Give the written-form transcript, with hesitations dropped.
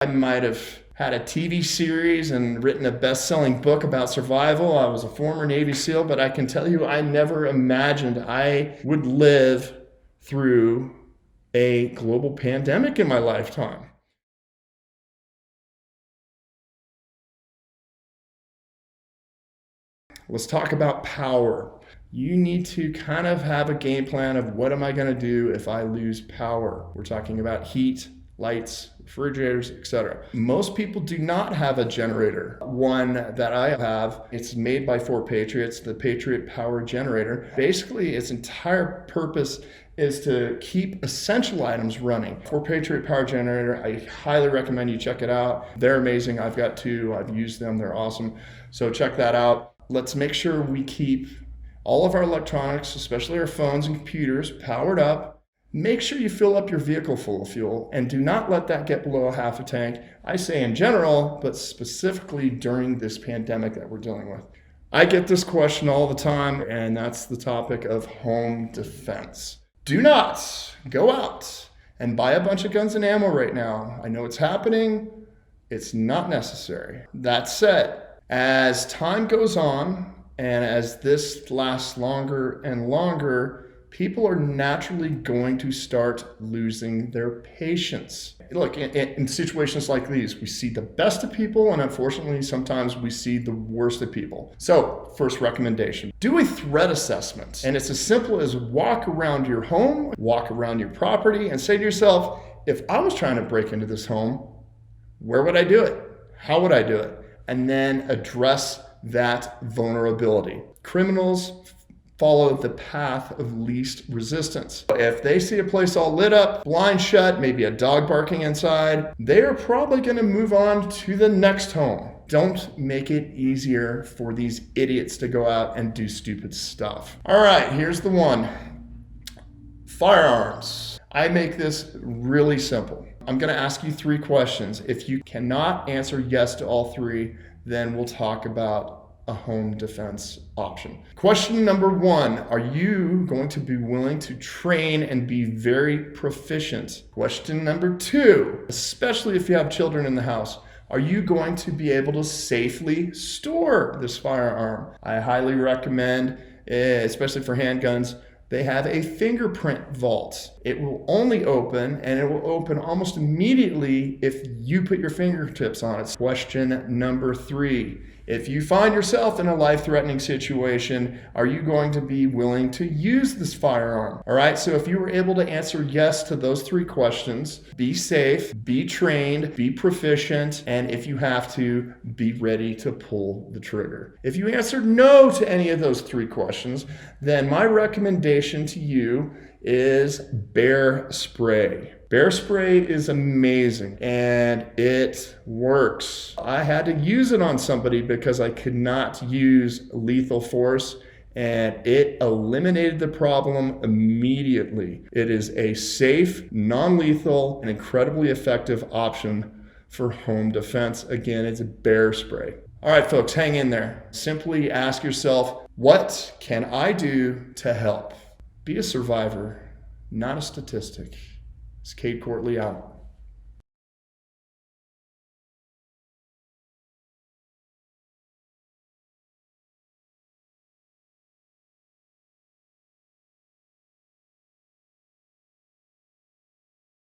I might have had a TV series and written a best-selling book about survival. I was a former Navy SEAL, but I can tell you I never imagined I would live through a global pandemic in my lifetime. Let's talk about power. You need to kind of have a game plan of what am I going to do if I lose power. We're talking about heat, lights, refrigerators, etc. Most people do not have a generator. One that I have, it's made by 4 Patriots, the Patriot Power Generator. Basically, its entire purpose is to keep essential items running. 4 Patriot Power Generator, I highly recommend you check it out. They're amazing. I've got 2. I've used them. They're awesome. So check that out. Let's make sure we keep all of our electronics, especially our phones and computers, powered up. Make sure you fill up your vehicle full of fuel and do not let that get below half a tank. I say in general, but specifically during this pandemic that we're dealing with. I get this question all the time, and that's the topic of home defense. Do not go out and buy a bunch of guns and ammo right now. I know it's happening. It's not necessary. That said, as time goes on and as this lasts longer and longer, people are naturally going to start losing their patience. Look, in situations like these, we see the best of people, and unfortunately, sometimes we see the worst of people. So, first recommendation, do a threat assessment. And it's as simple as walk around your home, walk around your property, and say to yourself, if I was trying to break into this home, where would I do it? How would I do it? And then address that vulnerability. Criminals follow the path of least resistance. If they see a place all lit up, blinds shut, maybe a dog barking inside, they are probably going to move on to the next home. Don't make it easier for these idiots to go out and do stupid stuff. All right, here's the one. Firearms. I make this really simple. I'm going to ask you 3 questions. If you cannot answer yes to all 3, then we'll talk about a home defense option. Question number 1, are you going to be willing to train and be very proficient? Question number 2, especially if you have children in the house, are you going to be able to safely store this firearm? I highly recommend, especially for handguns, they have a fingerprint vault. It will only open, and it will open almost immediately if you put your fingertips on it. Question number 3. If you find yourself in a life-threatening situation, are you going to be willing to use this firearm? All right, so if you were able to answer yes to those 3 questions, be safe, be trained, be proficient, and if you have to, be ready to pull the trigger. If you answered no to any of those 3 questions, then my recommendation to you is bear spray. Bear spray is amazing and it works. I had to use it on somebody because I could not use lethal force, and it eliminated the problem immediately. It is a safe, non-lethal, and incredibly effective option for home defense. Again, it's a bear spray. All right, folks, hang in there. Simply ask yourself, what can I do to help? Be a survivor, not a statistic. It's Cade Courtley out.